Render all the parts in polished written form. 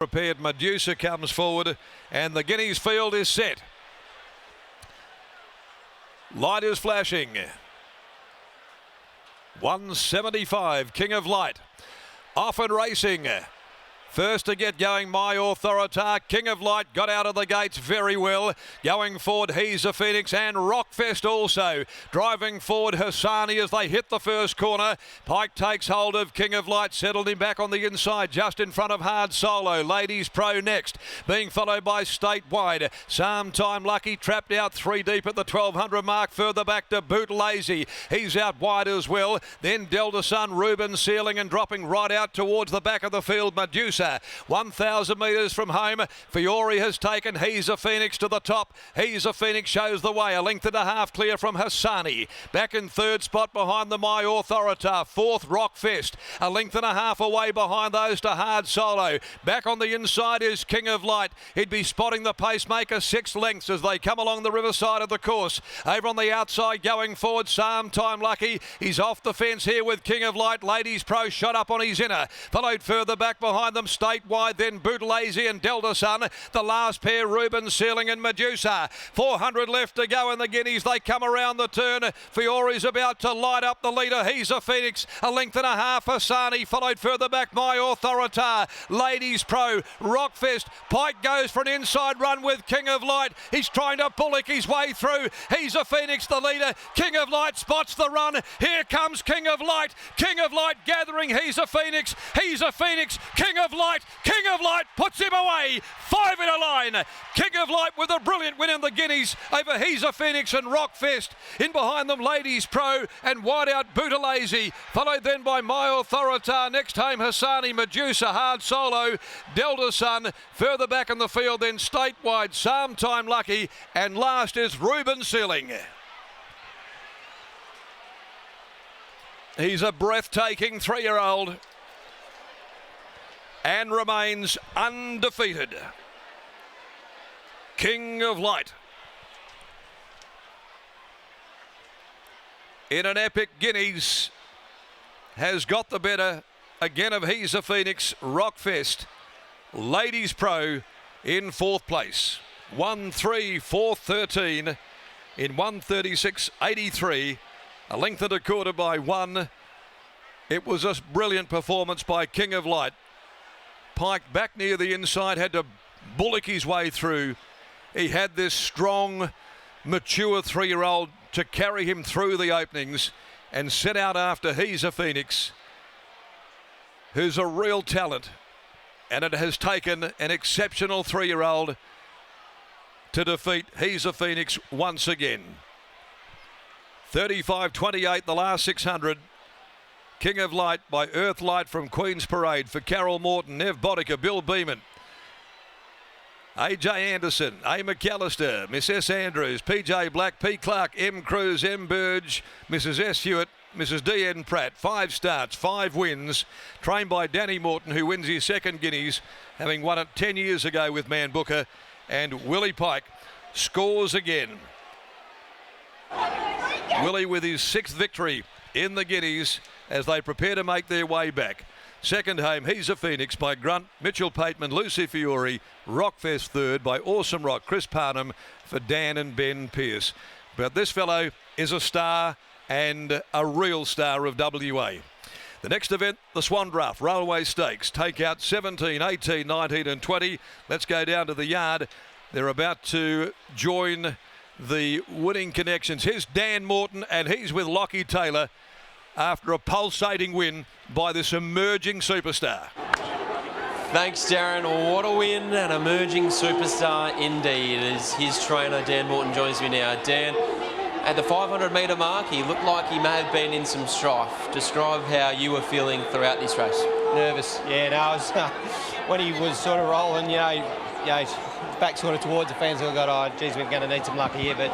Prepared Medusa comes forward and the Guineas field is set. Light is flashing. 175, King of Light. Off and racing. First to get going, My Authorita. King of Light got out of the gates very well. Going forward, He's a Phoenix and Rockfest also. Driving forward, Hassani as they hit the first corner. Pike takes hold of King of Light, settled him back on the inside, just in front of Hard Solo. Ladies Pro next, being followed by Statewide. Sometime Lucky trapped out 3 deep at the 1200 mark. Further back to Boot Lazy. He's out wide as well. Then Delta Sun, Ruben sealing and dropping right out towards the back of the field. Medusa. 1,000 metres from home. Fiore has taken He's a Phoenix to the top. He's a Phoenix shows the way. A length and a half clear from Hassani. Back in third spot behind the My Authorita. Fourth, Rockfest. A length and a half away behind those to Hard Solo. Back on the inside is King of Light. He'd be spotting the pacemaker 6 lengths as they come along the riverside of the course. Over on the outside going forward, Sometime Lucky. He's off the fence here with King of Light. Ladies Pro shot up on his inner. Followed further back behind them. Statewide, then Boot Lazy and Delta Sun. The last pair, Ruben Sealing and Medusa. 400 left to go in the Guineas. They come around the turn. Fiore's about to light up the leader. He's a Phoenix. A length and a half. Hassani followed further back. My Authorita. Ladies Pro. Rockfest. Pike goes for an inside run with King of Light. He's trying to bullock his way through. He's a Phoenix, the leader. King of Light spots the run. Here comes King of Light. King of Light gathering. He's a Phoenix. He's a Phoenix. King of Light. King of Light puts him away. 5 in a line. King of Light with a brilliant win in the Guineas over He's a Phoenix and Rockfest. In behind them, Ladies Pro and wide out Bootalazy. Followed then by My Authorita. Next home, Hassani, Medusa, Hard Solo, Delta Sun. Further back in the field, then Statewide, Sometime Lucky. And last is Ruben Sealing. He's a breathtaking 3-year-old. And remains undefeated. King of Light. In an epic Guineas, has got the better again of He's a Phoenix. Rockfest. Ladies Pro in 4th place. 1:3.4.13 in 1:36.83. A length and a quarter by 1. It was a brilliant performance by King of Light. Pike back near the inside, had to bullock his way through. He had this strong, mature 3-year-old to carry him through the openings and set out after He's a Phoenix, who's a real talent. And it has taken an exceptional 3-year-old to defeat He's a Phoenix once again. 35.28 the last 600. King of Light by Earth Light from Queen's Parade for Carol Morton, Nev Bodica, Bill Beeman, AJ Anderson, A. McAllister, Miss S. Andrews, PJ Black, P. Clark, M. Cruz, M. Burge, Mrs. S. Hewitt, Mrs. D. N. Pratt. 5 starts, 5 wins. Trained by Danny Morton, who wins his 2nd Guineas, having won it 10 years ago with Man Booker. And Willie Pike scores again. Willie with his 6th victory in the Guineas as they prepare to make their way back. Second home, He's a Phoenix by Grunt, Mitchell Pateman, Lucy Fiore. Rockfest third by Awesome Rock, Chris Parnham for Dan and Ben Pearce. But this fellow is a star and a real star of WA. The next event, the Swan Draft, Railway Stakes. Take out 17, 18, 19 and 20. Let's go down to the yard. They're about to join the winning connections. Here's Dan Morton and he's with Lockie Taylor after a pulsating win by this emerging superstar. Thanks, Darren. What a win, an emerging superstar indeed. As his trainer, Dan Morton, joins me now. Dan, at the 500-metre mark, he looked like he may have been in some strife. Describe how you were feeling throughout this race. Nervous, yeah. No, I was, when he was sort of rolling, back sort of towards the fans, I got, oh, geez, we're going to need some luck here. But,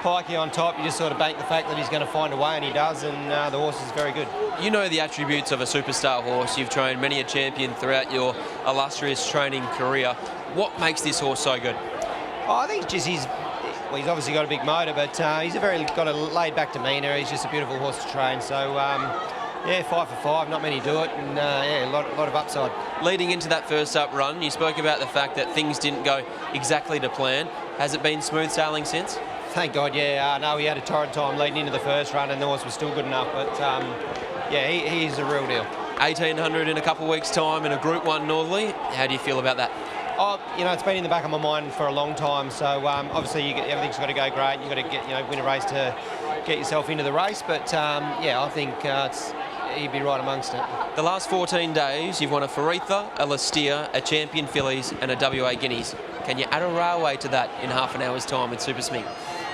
Pikey on top, you just sort of bank the fact that he's going to find a way, and he does, and the horse is very good. You know the attributes of a superstar horse. You've trained many a champion throughout your illustrious training career. What makes this horse so good? Oh, I think it's just he's obviously got a big motor, but he's got a laid-back demeanour. He's just a beautiful horse to train. So Yeah, 5 for 5, not many do it, and yeah, a lot of upside. Leading into that first up run, you spoke about the fact that things didn't go exactly to plan. Has it been smooth sailing since? Thank God, yeah. No, we had a torrid time leading into the first run, and the horse was still good enough, but yeah, he's a real deal. 1800 in a couple of weeks' time in a Group 1 Northerly. How do you feel about that? Oh, you know, it's been in the back of my mind for a long time. So obviously, everything's got to go great. You've got to get, win a race to get yourself into the race. But yeah, I think he'd be right amongst it. The last 14 days, you've won a Faritha, a Lastia, a Champion Fillies, and a WA Guineas. Can you add a railway to that in half an hour's time with Super Smink?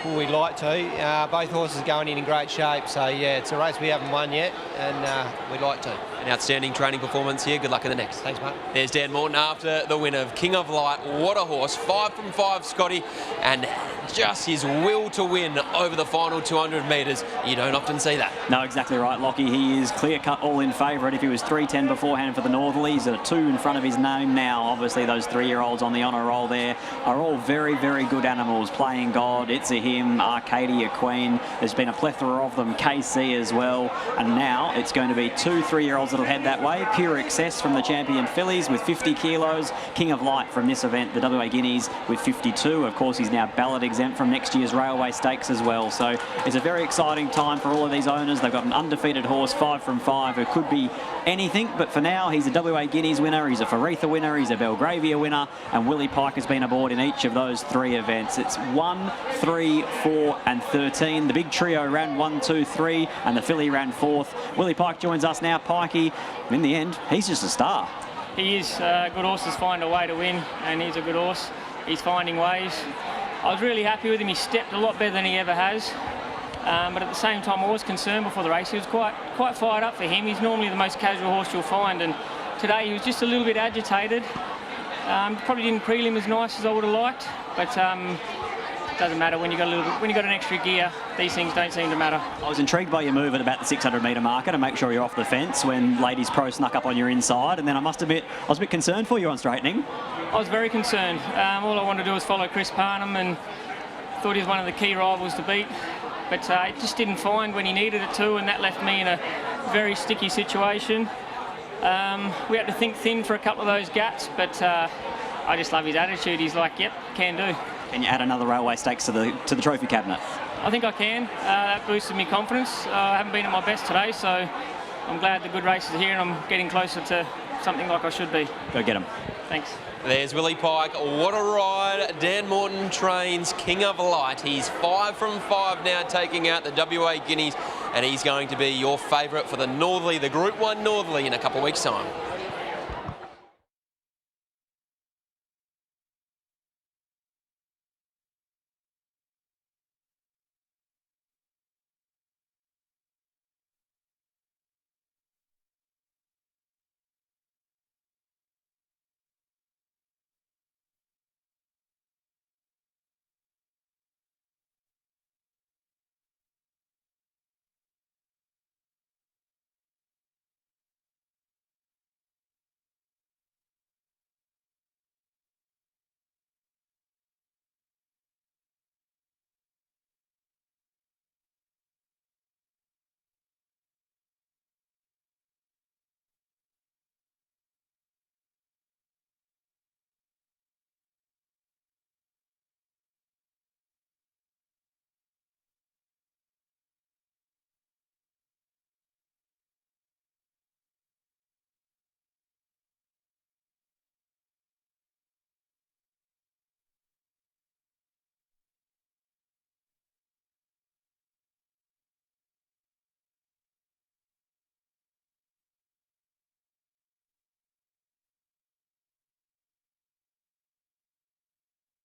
Well, we'd like to. Both horses are going in great shape. So yeah, it's a race we haven't won yet, and we'd like to. An outstanding training performance here. Good luck in the next. Thanks, mate. There's Dan Morton after the win of King of Light. What a horse. 5 from 5, Scotty. And just his will to win over the final 200 metres. You don't often see that. No, exactly right, Lockie. He is clear-cut all in favourite. If he was 3.10 beforehand for the Northerly, he's at a 2 in front of his name now. Obviously, those 3-year-olds on the honour roll there are all very, very good animals. Playing God, It's a Him, Arcadia Queen. There's been a plethora of them. KC as well. And now it's going to be 2 3-year-olds that'll head that way. Pure Excess from the Champion Fillies with 50 kilos. King of Light from this event, the WA Guineas, with 52. Of course, he's now ballot exempt from next year's Railway Stakes as well. So it's a very exciting time for all of these owners. They've got an undefeated horse, 5 from 5, who could be anything. But for now, he's a WA Guineas winner. He's a Faritha winner. He's a Belgravia winner. And Willie Pike has been aboard in each of those 3 events. It's 1, 3, 4 and 13. The big trio ran 1, 2, 3 and the filly ran 4th. Willie Pike joins us now. Pikey, in the end, he's just a star. He is. Good horses find a way to win, and he's a good horse. He's finding ways. I was really happy with him. He stepped a lot better than he ever has. But at the same time, I was concerned before the race. He was quite fired up for him. He's normally the most casual horse you'll find, and today he was just a little bit agitated. Probably didn't prelim as nice as I would have liked, but doesn't matter when you got an extra gear. These things don't seem to matter. I was intrigued by your move at about the 600 metre marker to make sure you're off the fence when Ladies Pro snuck up on your inside, and then I must admit I was a bit concerned for you on straightening. I was very concerned. All I wanted to do was follow Chris Parnham, and thought he was one of the key rivals to beat, but it just didn't find when he needed it to, and that left me in a very sticky situation. We had to think thin for a couple of those gaps, but I just love his attitude. He's like, yep, can do. Can you add another Railway Stakes to the trophy cabinet? I think I can. That boosted me confidence. I haven't been at my best today, so I'm glad the good race is here and I'm getting closer to something like I should be. Go get him. Thanks. There's Willie Pike. What a ride. Dan Morton trains King of Light. He's 5 from 5 now, taking out the WA Guineas, and he's going to be your favourite for the Northerly, the Group 1 Northerly, in a couple of weeks' time.